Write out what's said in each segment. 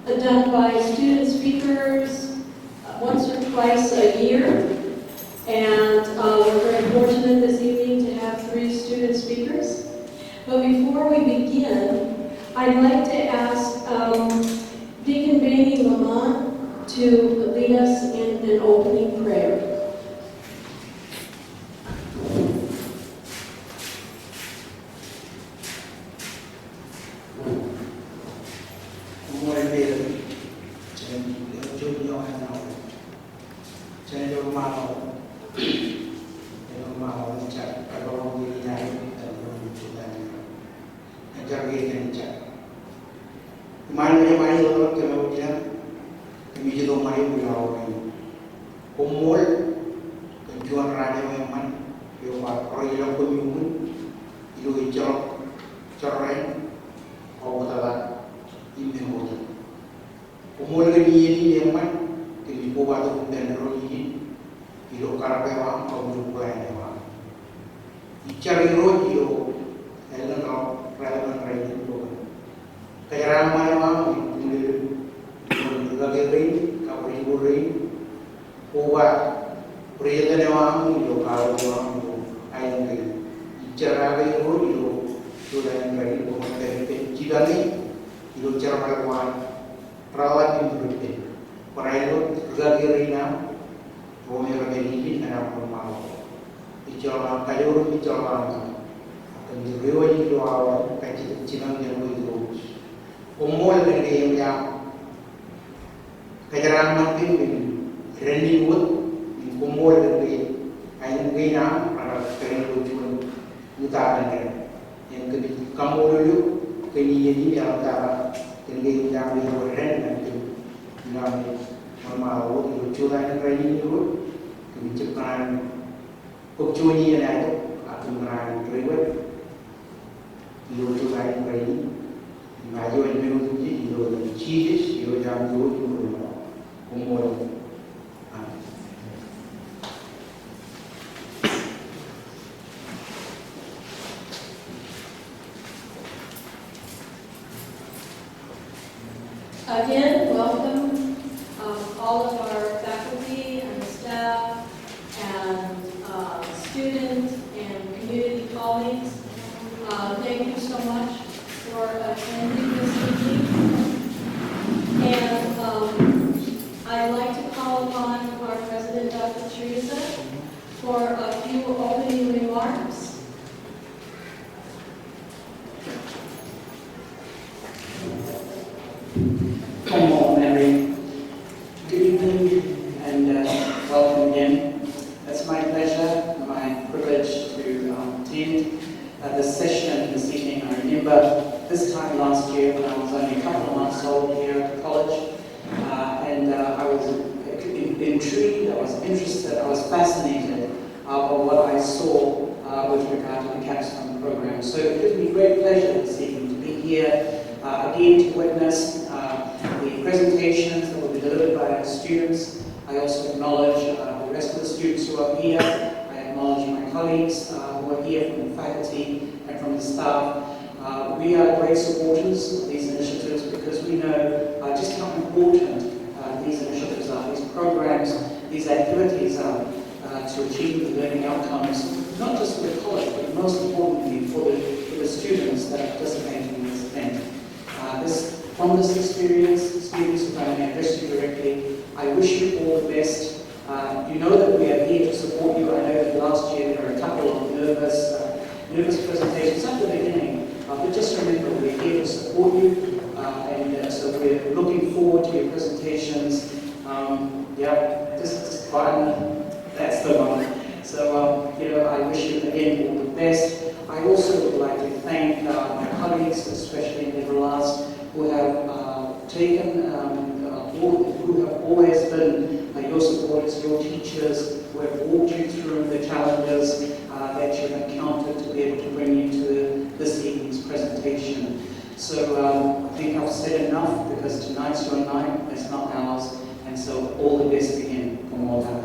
done by student speakers once or twice a year. And we're very fortunate this evening to have 3 student speakers. But before we begin, I'd like to ask Deacon Bainey Lamont to lead us in an opening prayer. Again, welcome all of our faculty and staff and students and community colleagues. Thank you so much for attending this evening. And I'd like to call upon our President, Dr. Teresa, for a few opening remarks. Come on, Mary. Good evening and welcome again. It's my pleasure and my privilege to attend this session this evening. I remember this time last year when I was only a couple of months old here at college, and I was intrigued, I was interested, I was fascinated by what I saw with regard to the Capstone program. So it gives me great pleasure this evening to be here again to witness the presentations that will be delivered by our students. I also acknowledge the rest of the students who are here. I acknowledge my colleagues who are here from the faculty and from the staff. We are great supporters of these initiatives because we know just how important these initiatives are, these programs, these activities are to achieve the learning outcomes, not just for the college, but most importantly for the students that are participating in this event. From this experience, students, if I may address you directly, I wish you all the best. You know that we are here to support you. I know that last year there were a couple of nervous presentations at the beginning, but just remember we're here to support you, and so we're looking forward to your presentations. Just fun. That's the one. So, I wish you again all the best. I also would like to thank my colleagues, especially in the last, who have taken, who have always been your supporters, your teachers, who have walked you through the challenges that you've encountered to be able to bring you to this evening's presentation. So I think I've said enough because tonight's your night, it's not ours, and so all the best again from all of us.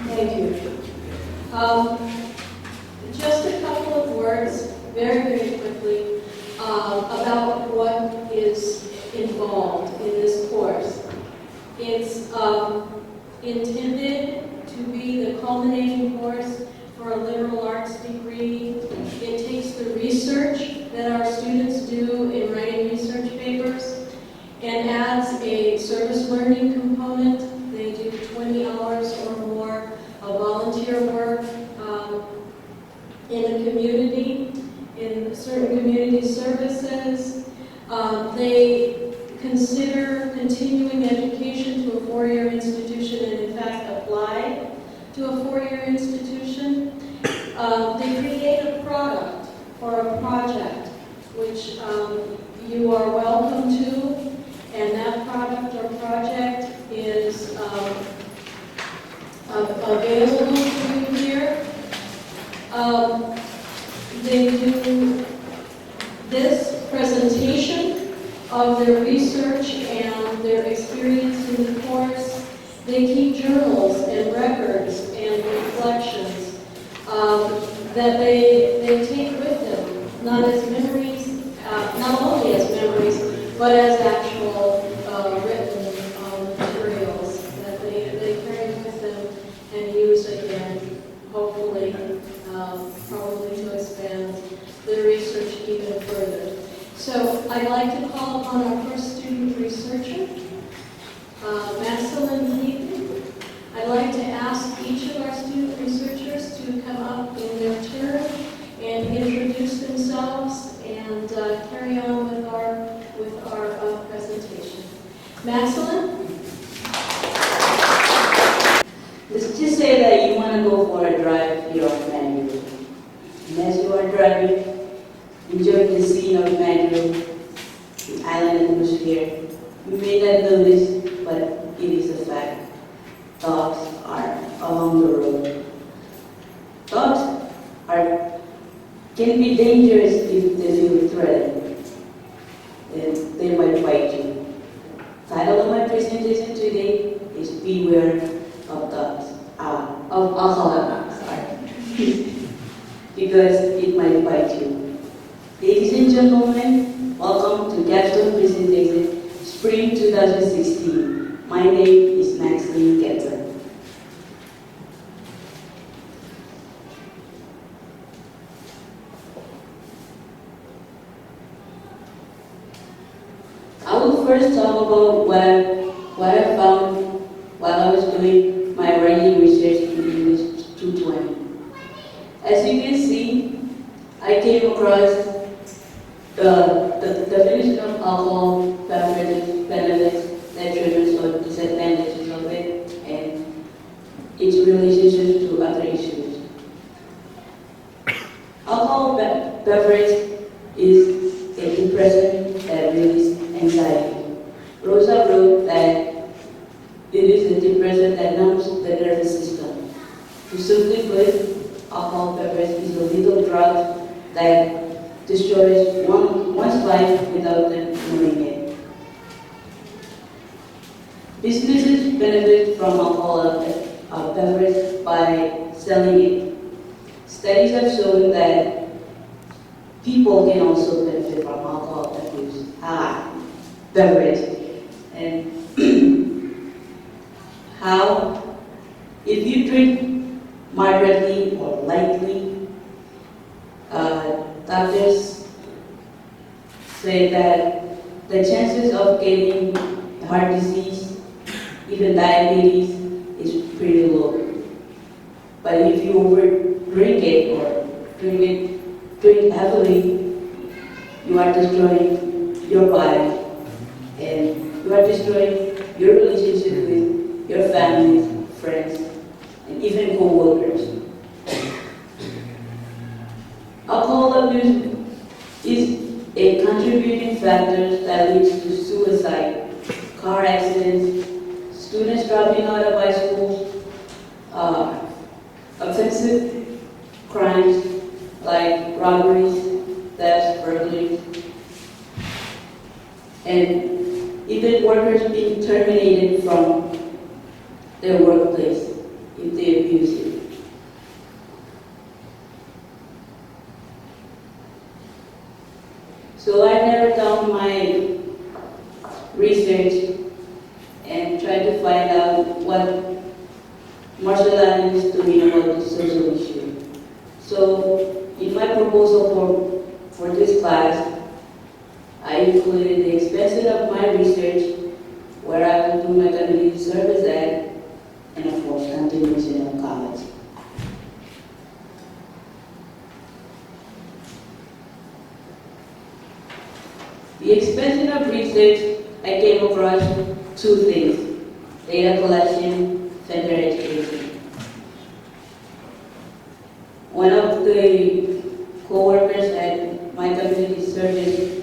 Thank you. Just a couple of words involved in this course. It's intended to be the culminating course for a liberal arts degree. It takes the research that our students do in writing research papers and adds a service learning component. They do 20 hours or more of volunteer work in the community, in certain community services. They consider continuing education to a four-year institution and in fact apply to a four-year institution. They create a product or a project which you are welcome to, and that product or project is available to you here. They do this presentation of their research and their experience in the course. They keep journals and records and reflections that they take with them, not as memories, not only as memories, but as actual written materials that they carry with them and use again, hopefully, probably to expand the research even further. So I'd like to call upon our first student researcher, Maxilyn Heaton. I'd like to ask each of our student researchers to come up in their turn and introduce themselves and carry on with our presentation. Maxilyn? Let's just say that you want to go for a drive here on Mandeville. And as you are driving, enjoying the scene of Mandeville, the island atmosphere, you may not notice, but it is a fact. Dogs are along the road. Dogs can be dangerous if they feel threatened. And they might bite you. Title of my presentation today is Beware of Dogs. Of alcohol, sorry. Because it might bite you. Ladies and gentlemen, welcome to Capstone Spring 2016. My name is Maxilyn Heaton. I will first talk about what I found while I was doing my writing research in English 220. As you can see, I came across the definition of alcohol, beverages, benefits, detriments, or disadvantages of it, and its relationship to other issues. Alcohol beverage is a depressant that releases anxiety. Rosa wrote that it is a depressant that numbs the nervous system. To simply put, alcohol beverage is a lethal drug that destroys one's life without them knowing it. Businesses benefit from alcohol beverage by selling it. Studies have shown that people can also benefit from alcohol beverage. And how? If you drink moderately or lightly, doctors say that the chances of getting heart disease, even diabetes, is pretty low. But if you overdrink it or drink heavily, you are destroying your body and you are destroying your relationship with your family, friends, and even co-workers. Alcohol abuse is a contributing factor that leads to suicide, car accidents, students dropping out of high school, offensive crimes like robberies, thefts, burglaries, and even workers being terminated from their workplace if they abuse it. So I narrowed down my research and try to find out what Marshall Island is doing about this social issue. So in my proposal for this class, I included the expansion of my research, where I will do my community service at, and of course, continuation of college. The expansion of research, I came across two things: data collection, center education. One of the co-workers at my community service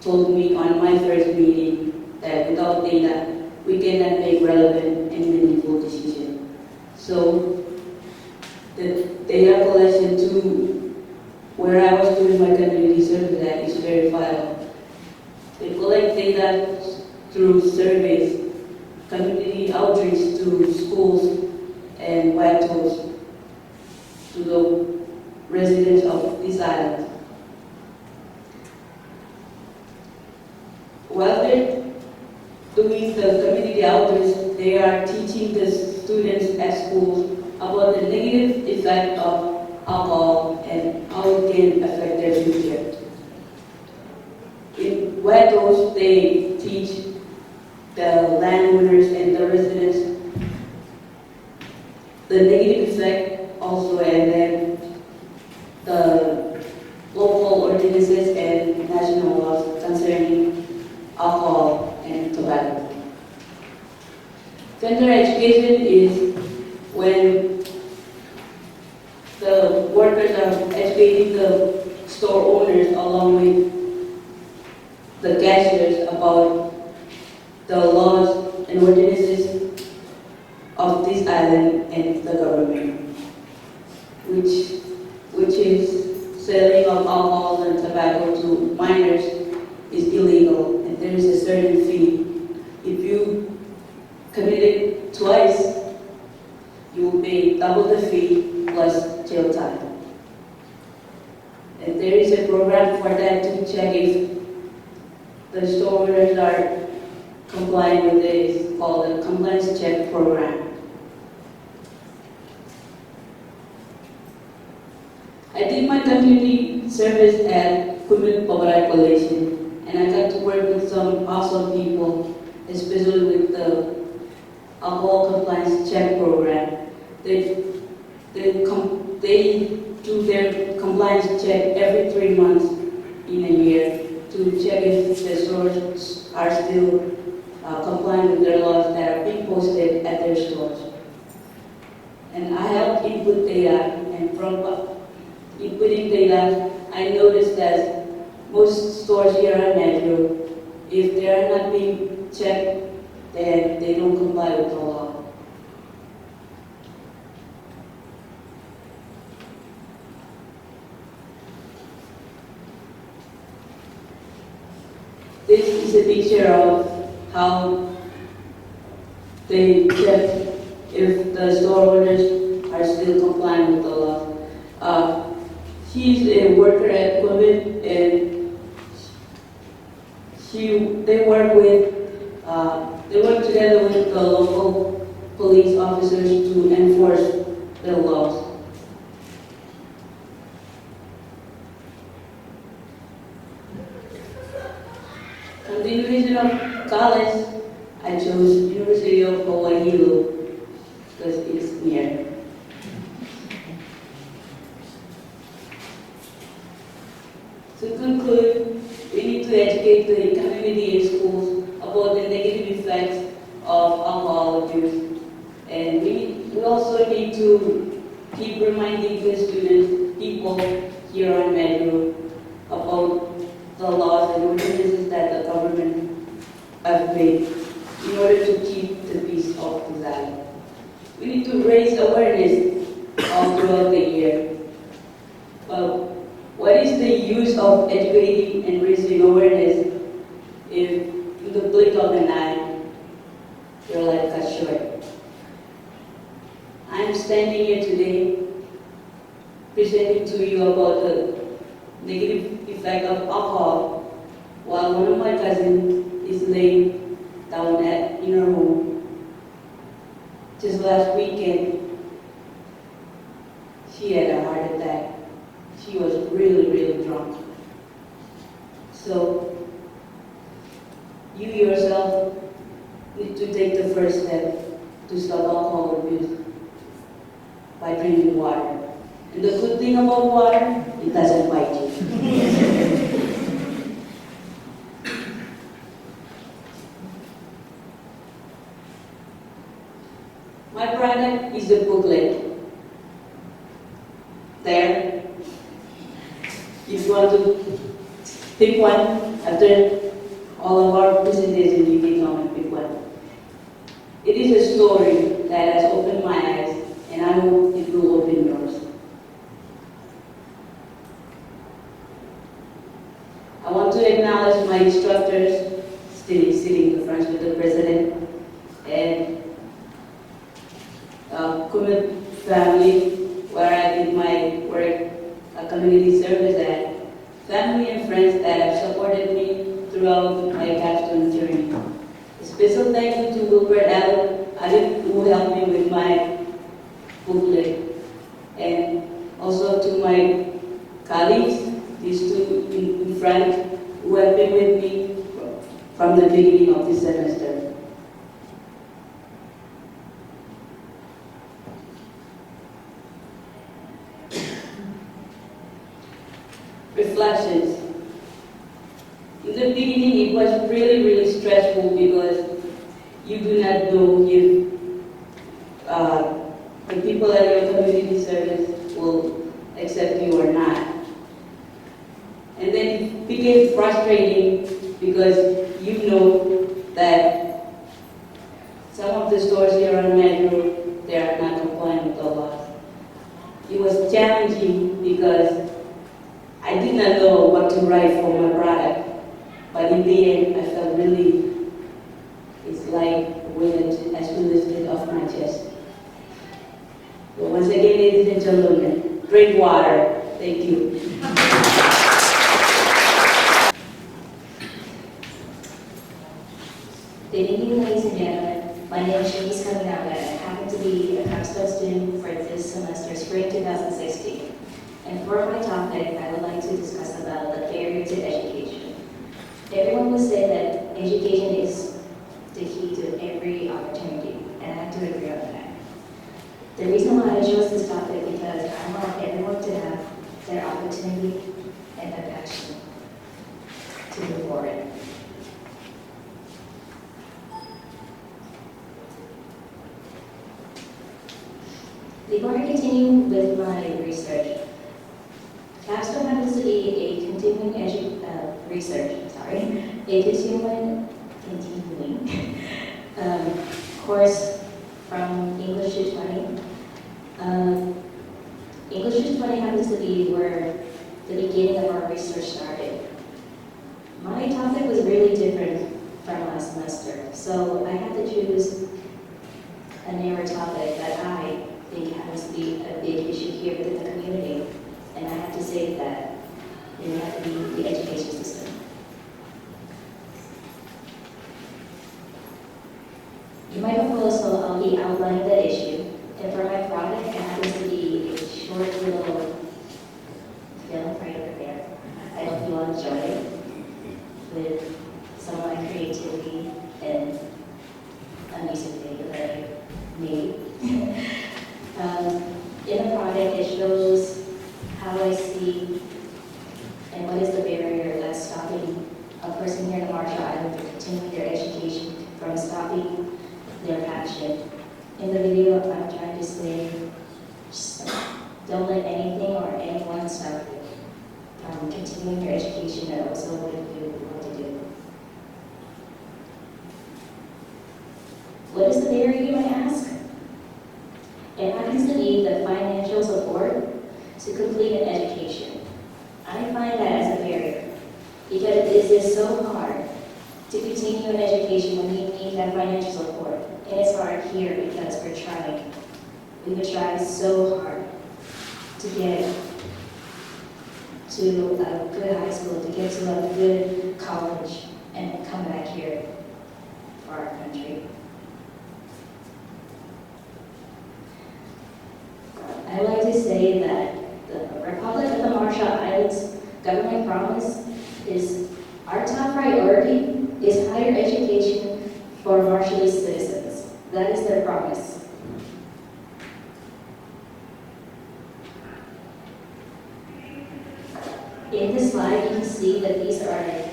told me on my first meeting that without data, we cannot make relevant and meaningful decisions. So the data collection to where I was doing my community service at is verifiable. They collect data through surveys, community outreach to schools and web tools to the residents of this island. While they're doing the community outreach, they are teaching the students at schools about the negative effect of alcohol and how it can affect their future. In Wetos, they teach the landowners and the residents the negative effect also, and then the local ordinances and national laws concerning alcohol and tobacco. Vendor education is when the workers are educating the store owners along with the cashiers about the laws and ordinances of this island and the government, which is selling of alcohol and tobacco to minors is illegal, and there is a certain fee. If you commit it twice, you will pay double the fee plus jail time. And there is a program for that to check if the store owners are complying with it. It's called the Compliance Check Program. I did my community service at Kumil Pabarai Coalition, and I got to work with some awesome people, especially with the Alcohol Compliance Check Program. They do their compliance check every 3 months in a year to check if the stores are still complying with their laws that are being posted at their stores. And I helped input data, and from inputting data, I noticed that most stores here in Metro, if they are not being checked, then they don't comply with the law. This is a picture of how they check if the store owners are still complying with the law. She's a worker at Quebec, and they work together with the local police officers to enforce the laws. Continuation of college, I chose University of Hawaii because it's near. To conclude, we need to educate the community and schools about the negative effects of alcohol abuse. And we also need to keep reminding the students, people here on Metro about the laws and ordinances that the government have made in order to keep the peace of the island. We need to raise awareness all throughout the year. But what is the use of educating and raising awareness if in the blink of an eye, your life cut short? I'm standing here today presenting to you about the negative effect of alcohol, while one of my cousins is laying last weekend, she had a heart attack. She was really, really drunk. So, you yourself need to take the first step to stop alcohol abuse by drinking water. And the good thing about water, it doesn't bite you. My product is a booklet. There, if you want to pick one after all of our presentations, you can come and pick one. It is a story that has opened my eyes, and I hope it will open yours. I want to acknowledge my instructors sitting in the front with the president and Kumit family, where I did my work, community service at, family and friends that have supported me throughout my capstone journey. A special thank you to Wilbert Allen, who helped me with my booklet, and also to my colleagues, these two in front, who have been with me from the beginning of this semester. Reflections. In the beginning, it was really, really stressful because you do not know if the people at your community service will accept you or not. And then it became frustrating because you know that some of the stores here on Metro, they are not complying with the laws. It was challenging because I did not know what to write for my product, but in the end, I felt really, it's like a weight has been lifted off my chest. So once again, ladies and gentlemen, drink water. Thank you. Good evening, ladies and gentlemen. My name is Shanice Kaminaga, and I happen to be a Capstone student for this semester, Spring 2016. And for my topic, I would like to discuss about the barrier to education. Everyone would say that education is the key to every opportunity, and I have to agree on that. The reason why I chose this topic is because I want everyone to have their opportunity and their passion to move forward. Before I continue with my research, Capstone happens to be a continuing course from English to 20. English to 20 happens to be where the beginning of our research started. My topic was really different from last semester, so I had to choose a narrow topic that I think happens to be a big issue here within the community, and I have to say that it has to be the education system. In my proposal, I'll be outlining the issue, and for my project, it happens to be a short little film right over there. I hope you all enjoy it with some of my creativity and a music video that I made. In the project, it shows how I see and what is the barrier that's stopping a person here in the Marshall Islands from continuing their education, from stopping their passion. In the video, I'm trying to say, don't let anything or anyone stop you from continuing your education and also what you want to do. What is the barrier, you might ask? It happens to be the financial support to complete an education. I find that as a barrier because it is so hard to continue an education when you need that financial support. And it's hard here because we're trying. We would try so hard to get to a good high school, to get to a good college, and come back here for our country. priority is higher education for Marshallese citizens. That is their promise. In this slide, you can see that these are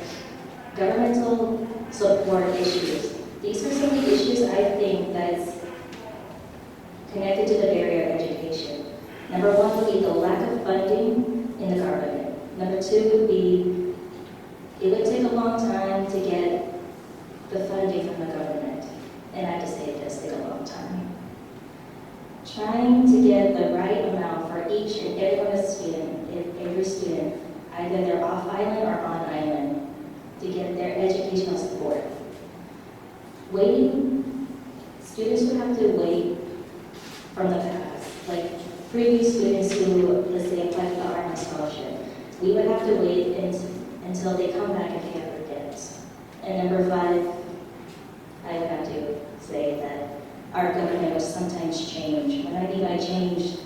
governmental support issues. These are some of the issues I think that's connected to the barrier of education. Number one would be the lack of funding in the government. Number two would be, it would take a long time to get the funding from the government. And I have to say it does take a long time. Trying to get the right amount for each and every student, either they're off island or on island, to get their educational support. Waiting, students would have to wait from the past, like previous students who, let's say, applied for the Art Scholarship. We would have to wait until they come back and pay our debts. And number five, I would have to say that our government would sometimes change. When I mean by change,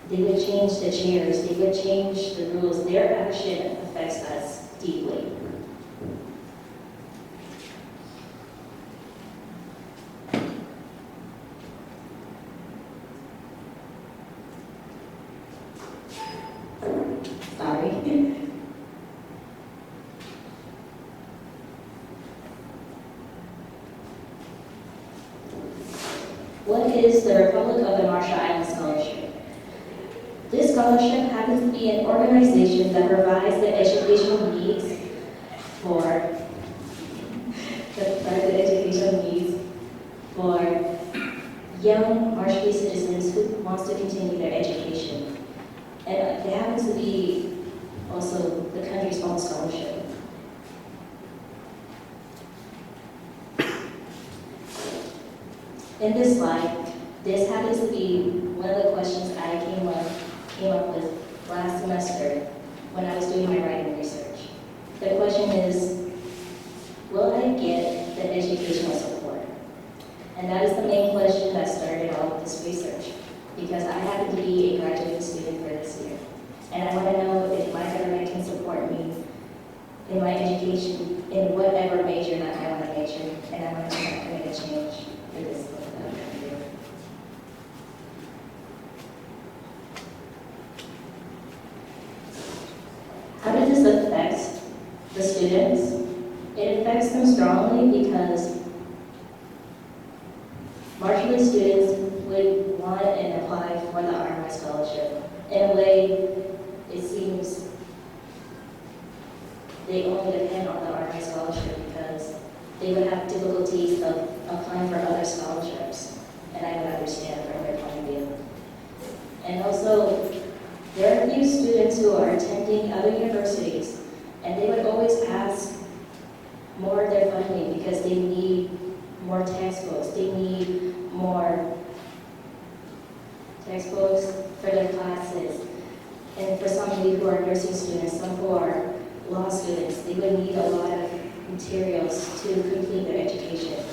they would change the chairs, they would change the rules. Their action affects us deeply. Sorry. What is the Republic of the Marshall Islands Scholarship? This scholarship happens to be an organization that provides the educational needs for young Marshallese citizens who wants to continue their education. And it happens to be also the country's own scholarship. In this slide, this happens to be one of the questions I came up with last semester when I was doing my writing research. The question is, will I get the educational support? And that is the main question that started all of this research, because I happen to be a graduate student for this year. And I want to know if my government can support me in my education, in whatever major that I want to major, and I want to make a change for this book that I'm going to do. How does this affect the students? It affects them strongly because Marshallese students would want and apply for the RMI scholarship. In a way, it seems they only depend on the RMI scholarship because they would have difficulties of applying for other scholarships, and I would understand from their point of view. And also, there are a few students who are attending other universities, and they would always ask more of their funding because they need more textbooks, they need more textbooks for their classes. And for some of you who are nursing students, some who are law students, they would need a lot of materials to complete their education.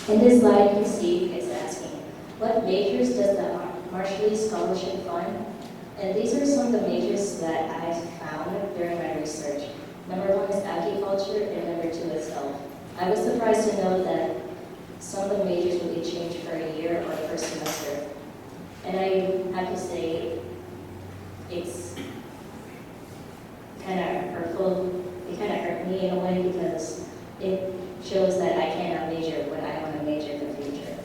In this slide, you can see it's asking, what majors does the Marshallese Scholarship fund? And these are some of the majors that I found during my research. Number one is agriculture, and number two is health. I was surprised to know that some of the majors would be changed for a year or per semester. And I have to say, it's kind of hurtful. It kind of hurt me in a way because it shows that I cannot major what I want to major in the future.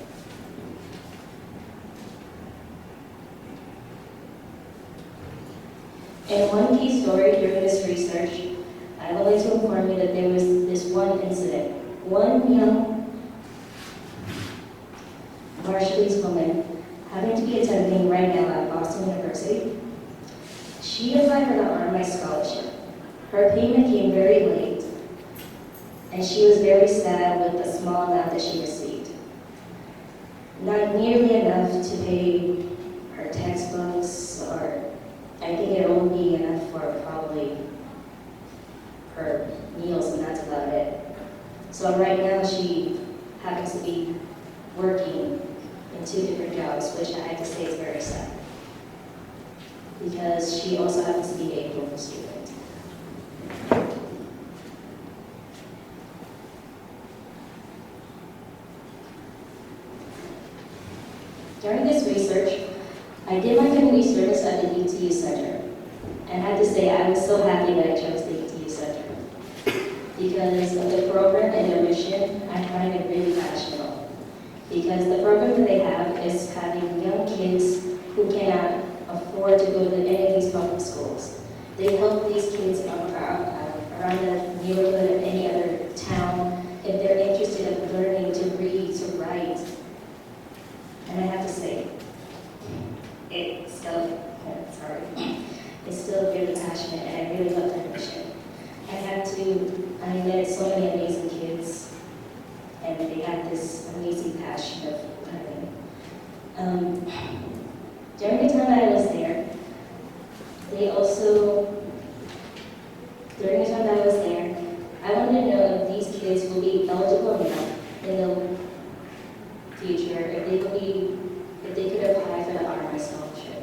And one key story during this research, I would like to inform you that there was this one incident. One young Marshallese woman happened to be attending right now at Boston University. She applied for the RMI scholarship. Her payment came very late, and she was very sad with the small amount that she received. Not nearly enough to pay her textbooks or I think it will be enough for probably her meals, and that's about it. So right now she happens to be working in 2 different jobs, which I have to say is very sad. Because she also happens to be a global student. During this research, I did my community service at the UTU Center. And I have to say, I was so happy that I chose the UTU Center. Because of the program and their mission, I find it really passionate. Because the program that they have is having young kids who cannot afford to go to any of these public schools. They help these kids around the neighborhood of any other town if they're interested in learning to read, to write. And I have to say, it's still really passionate, and I really love their mission. I met so many amazing kids, and they have this amazing passion of learning. During the time that I was there, I wanted to know if these kids will be eligible enough in the future, if they could apply for the RMI scholarship.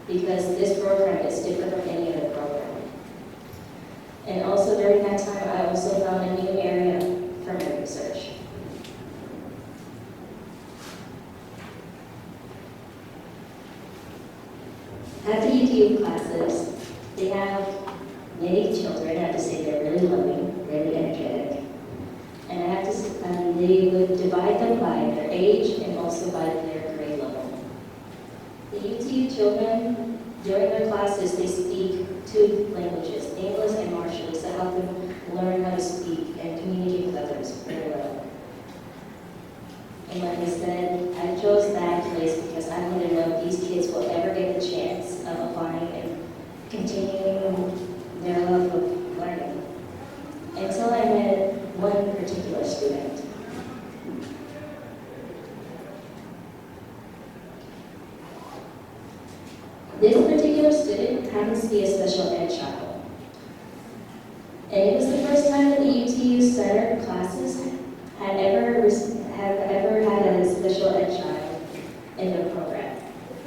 Because this program is different from any other program. And also during that time, I also found a new area for my research. At the UTU classes, they have many children. I have to say they're really loving, really energetic. And they would divide them by their age and also by their grade level. The UTU children, during their classes, they speak 2 languages, English and Marshallese, to help them learn how to speak and communicate with others very well. And like I said, I chose that place because I wanted to know if these kids will ever get the chance of applying and continuing their love of learning. Until I met one particular student. This particular student happens to be a special ed child. And it was the first time that the UTU Center classes had ever had a special ed child in their program.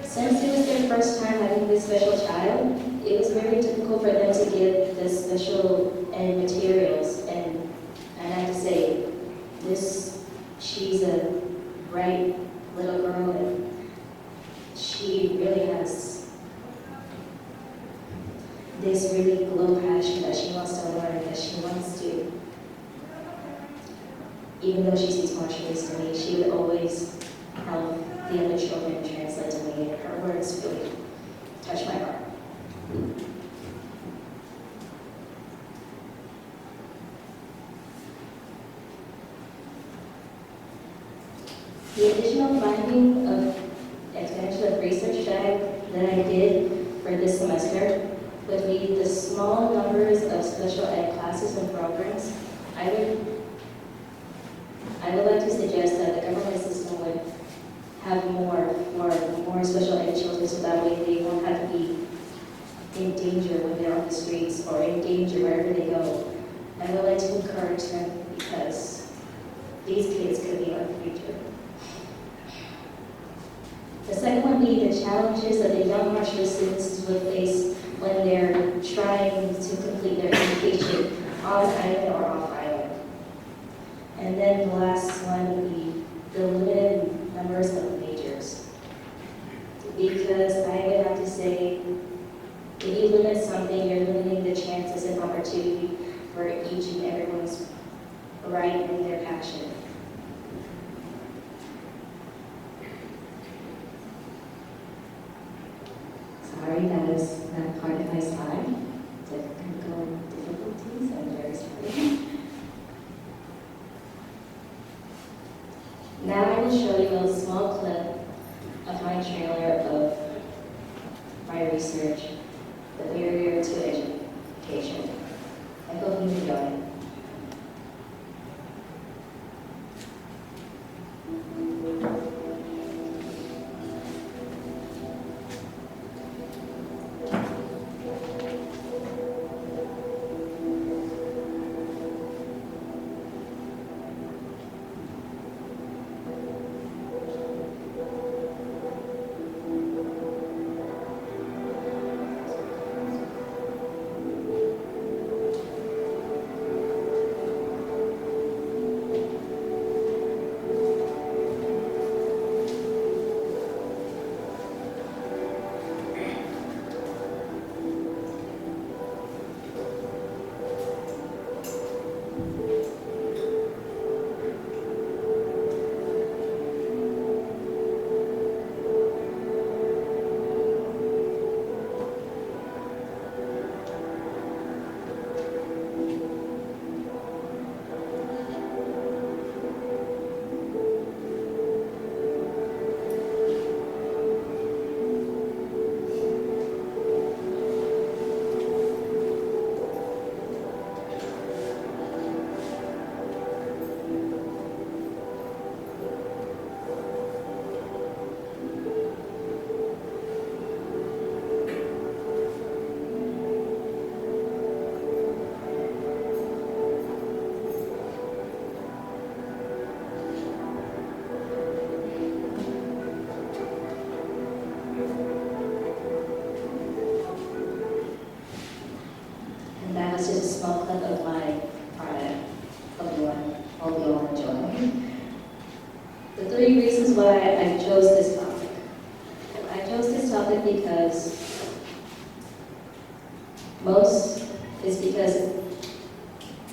Since it was their first time having this special child, it was very difficult for them to get the special ed materials. And I have to say, she's a bright little girl, and she really has this really glow passion that she wants to learn, that she wants to, even though she speaks Marshallese to me, she would always help the other children translate to me, and her words really touch my heart. The additional finding of expansion of research that I did for this semester would be the small numbers of special ed classes and programs. I would like to suggest that the government system would have more special ed children, so that way they won't have to be in danger when they're on the streets or in danger wherever they go. I would like to encourage them because these kids could be our future. The second one would be the challenges that the young Marshallese students would face when they're trying to complete their education on island or off island. And then the last one would be the limited numbers of majors. Because I would have to say, if you limit something, you're limiting the chances and opportunity for each and everyone's right and their passion. Sorry, that was not part of my slide. Technical difficulties, I'm very sorry. Now I will show you a small clip of my trailer of my research, the barrier to education. I hope you enjoy it.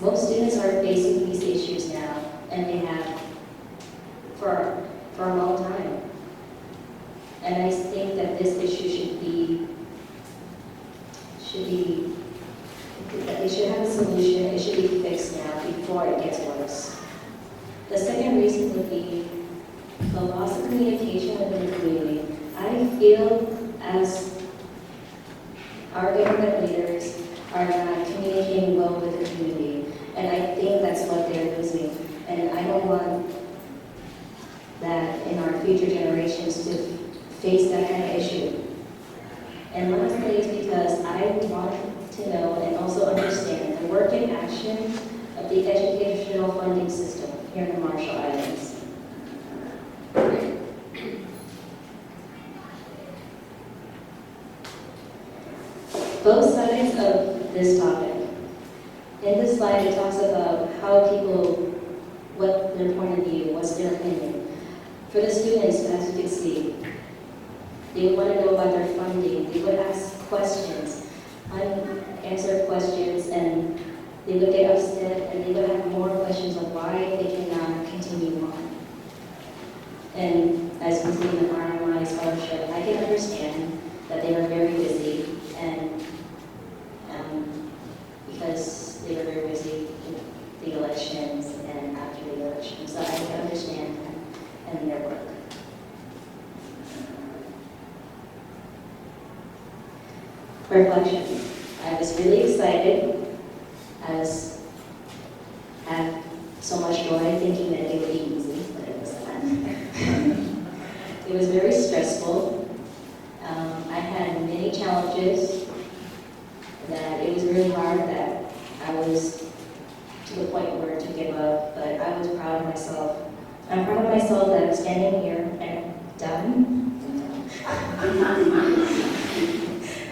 Most students are facing these issues now, and they have for a long time. And I think that this issue it should have a solution, it should be fixed now before it gets worse. The second reason would be the loss of communication within the community. I feel as our government leaders are not communicating well with the community, and I think that's what they're losing. And I don't want that in our future generations to face that kind of issue. And lastly is because I want to know and also understand the work and action of the educational funding system here in the Marshall Islands. Both sides of this topic. In this slide, it talks about how people, what their point of view, what's their opinion. For the students, as you can see, they would want to know about their funding. They would ask questions, unanswered questions, and they would get upset, and they would have more questions of why they cannot continue on. And as we see in the RMI scholarship, I can understand that they were very busy, and because they were very busy with the elections and after the elections, so I can understand that and their work. Reflection. I was really excited. I had so much joy thinking that it would be easy, but it was not. It was very stressful. I had many challenges that it was really hard that I was to the point where to give up, but I was proud of myself. I'm proud of myself that I'm standing here and I'm done.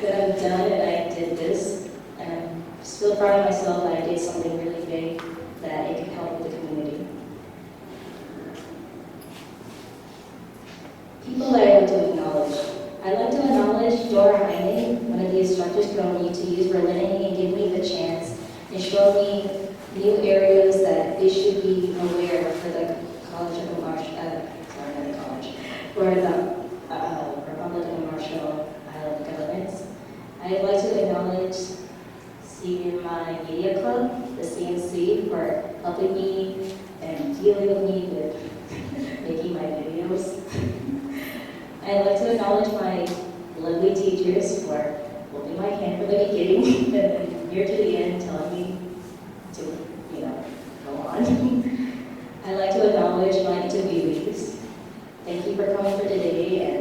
That I'm done and I did this, and I'm still proud of myself that I did something really big that it could help the community. People that I like to acknowledge. I'd like to acknowledge Dora Heine, one of the instructors put on me to use for letting me, give me the chance and show me new areas that they should be aware of for the College of Marshall, sorry, not the college, for the Republic of Marshall Island governments. I'd like to acknowledge CMI Media Club, the CNC, for helping me and dealing with me with making my videos. I'd like to acknowledge my lovely teachers for holding my hand from the beginning and then here to the end telling me to, go on. I'd like to acknowledge my interviewees. Thank you for coming for today, and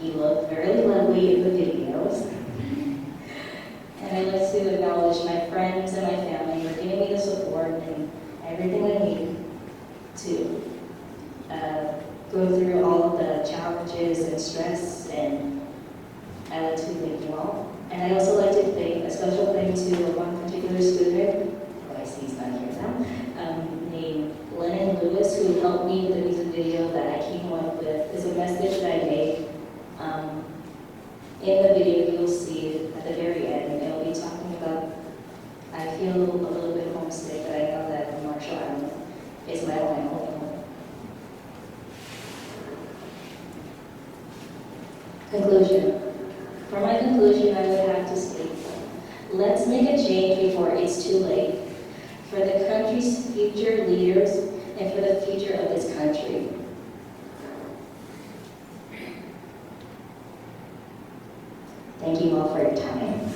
you look very lovely in the videos. And I'd like to acknowledge my friends and my family for giving me the support and everything I need to go through all of the challenges and stress, and I like to thank you all. And I also like to thank a special thank to one particular student, who I see he's not here now, named Lennon Lewis, who helped me with the music video that I came up with. It's a message that I made. In the video, you'll see at the very end, it'll be talking about, I feel a little bit homesick, but I know that Marshall Island is my own home. Conclusion. For my conclusion, I would have to state, let's make a change before it's too late for the country's future leaders and for the future of this country. Thank you all for your time.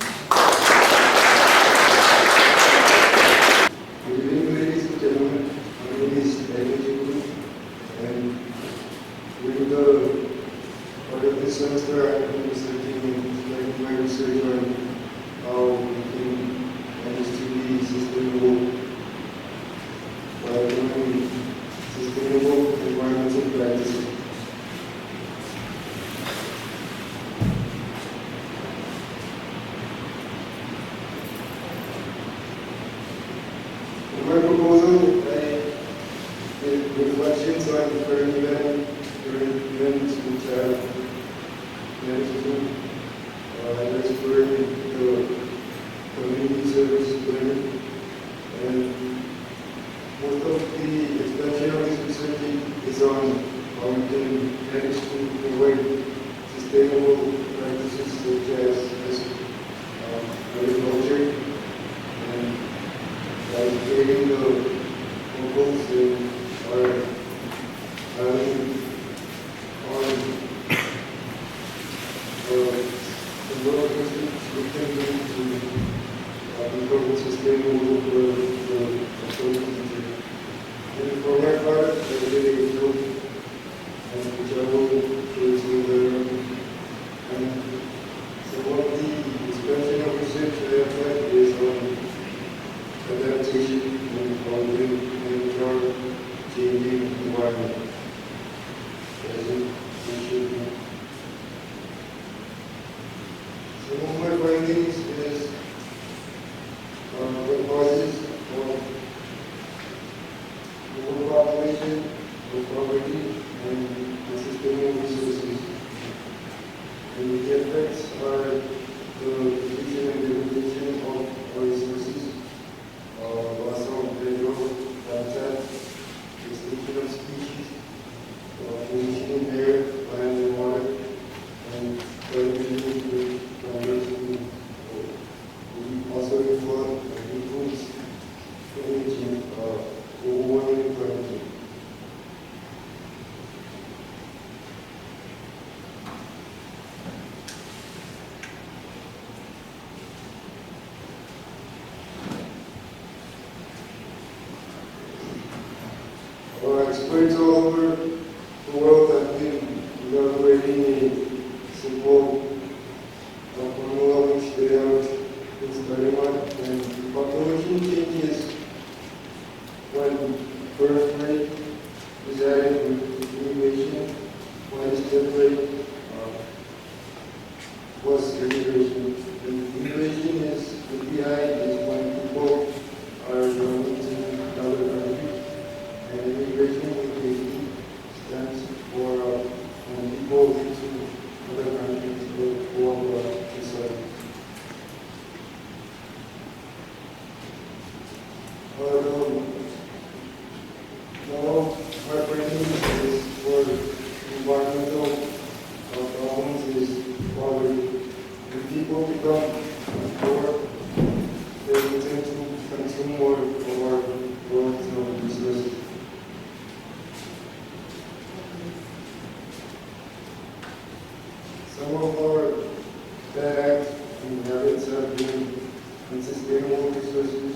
Good evening, ladies and gentlemen. My name is David, and during the part of this semester, I've been making my research on how we can manage to be sustainable by doing sustainable environmental practices. In my proposal, I made reflections on the current events which are management. I was for the community service plan, and most of the expansion of this facility is on how we can manage to provide sustainable practices such as agriculture and educating the locals in our island on the rural districts we can do to become sustainable for the future. And for my part, I did a group which I will show you later. And some of the expansion of research I have had is on adaptation and how we manage our changing environment. As it should be. Some of my findings is the causes of overpopulation, of poverty, and unsustainable resources. And the effects are the depletion and degradation of our resources, loss of bedrock habitat, extinction of species, pollution in air, land, and water, and pollution from also includes energy, overwhelming climate. Experts all over the world have been evaluating a simple formula which they have been studying on, and population changes when birth rate is added with immigration, minus death rate plus immigration. And immigration is the behind is when people are going to another country. And immigration stands for when people into other countries to form society. Now, my findings is for environmental problems is poverty. When people become poor, they tend to consume more of our world's resources. Some of our bad acts and habits have been unsustainable resources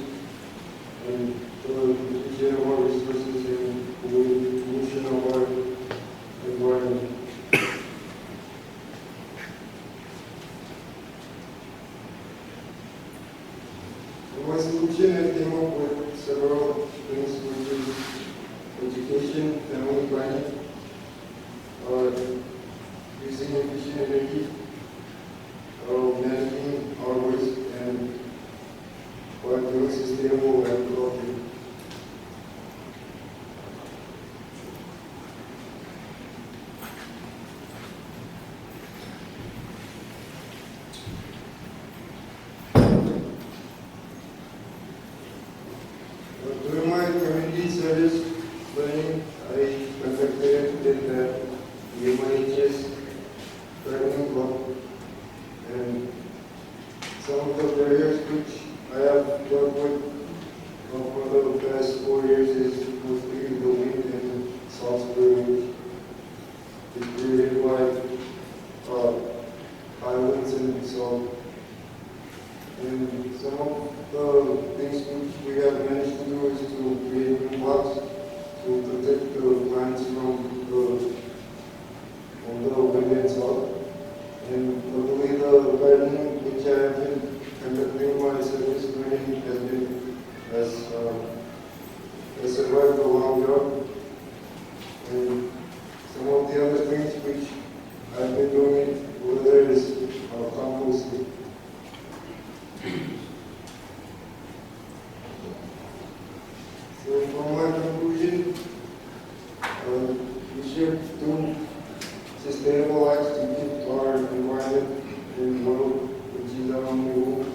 and the depletion of our resources and pollution of our environment. So my solution, I came up with several things, which is education, family planning, using efficient energy, managing our waste, and doing sustainable agriculture. During my community service learning, I conducted in the MIHS learning club, and some of the barriers which I have worked with for the past 4 years is mostly the wind and soft spring, which is created by islands and salt. And some of the things which we have managed to do is to create wind blocks to protect the plants from the wind and salt. And luckily the gardening which I have been conducting my service learning has survived a long job. And some of the other things which I've been doing over there is composting. So from my conclusion, we should do sustainable acts to keep our environment and world, which is our only home,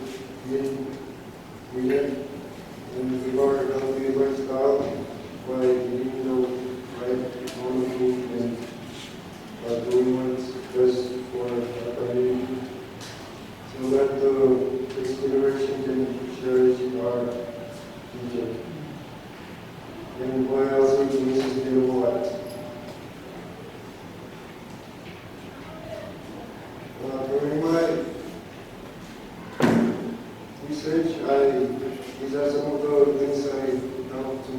green, and with our healthy lifestyle and why also to Mrs. Neil Watt. During my research, these are some of the things I helped to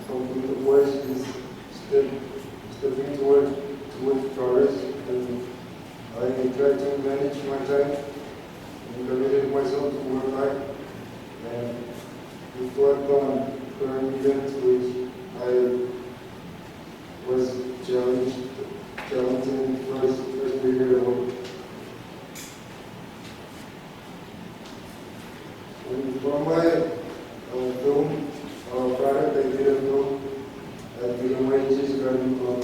complete the course, is stepping toward progress, and I try to manage my time and committed myself to work hard and reflect on current events which I was challenged in first period of work. And for my film product, I did a film at the Emergencies Garden Club.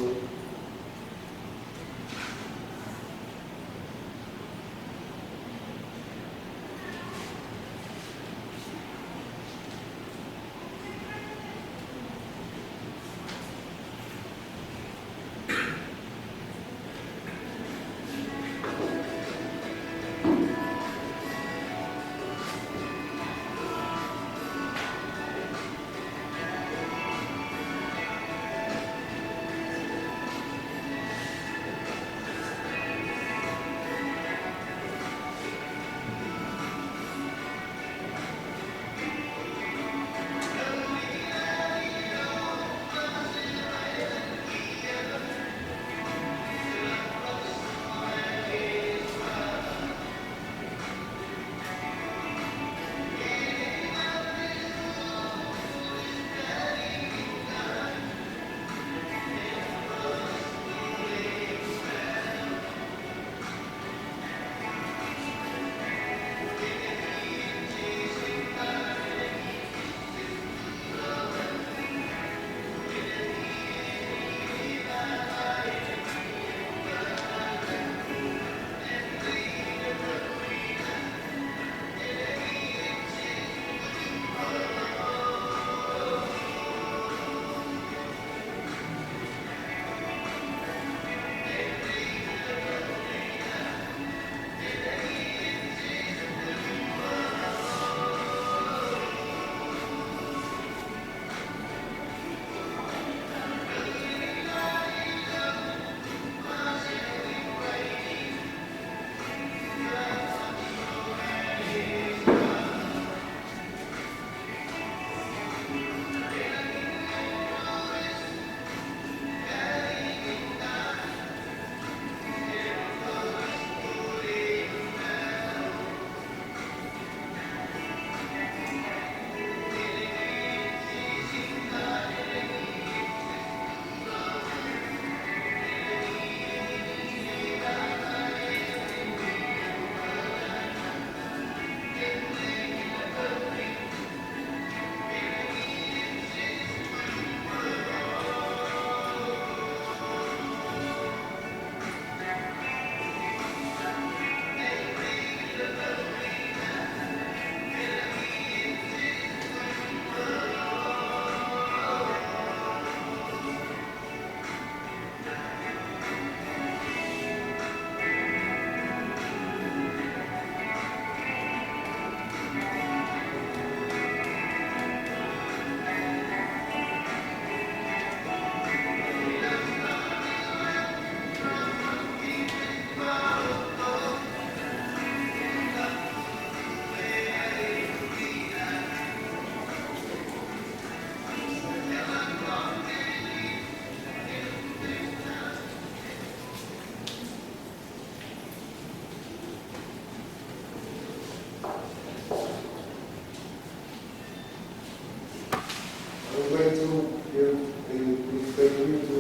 I would like to give a quick thank you to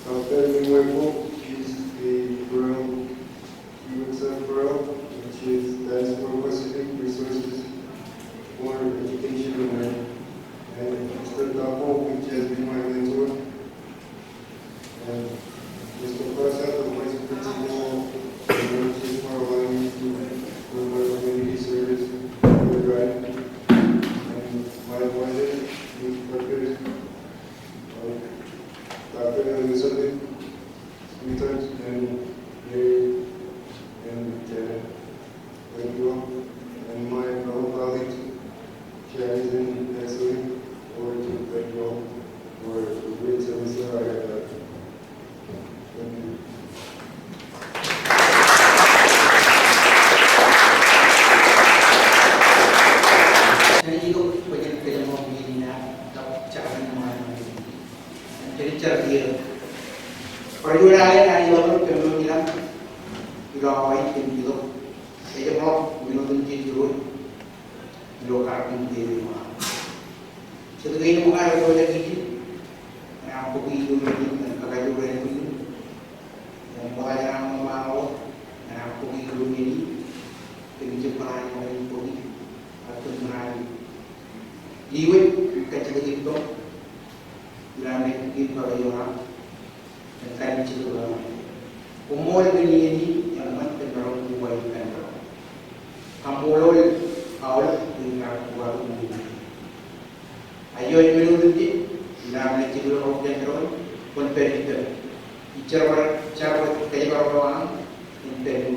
Captain Nuevo. She's a Brown UXM Brown, which stands for Pacific Resources for Education and Mr. Tapo, which has been my mentor, and Mr. Prasad, the Vice Principal, which is for allowing me to do my community service for the guide. My advisor, Dr. Elizabeth, sweetheart, and Mary, and Janet. Thank you all. And my fellow colleagues, Sharon. teacher dia. Kalau dia ada yang lalu kami bilang, bila awal itu bilo, saya jawab bilo tu tidur, bilo karpin dia rumah. Setelah itu mengarah dua lagi, yang aku itu dan kakak juga itu, yang mulai yang mau, yang aku itu ini, penjujur pelan yang itu, atau menarik. Iwet kecil itu, bilang itu kalau orang dan kain itu orang. Umur ini yang mana terbaru buat ikan terang. Kamulol awal dengan buat umur. Ayo ini dulu di, bilang itu orang yang terang, kompetitor. Cara kerja orang kompetitor.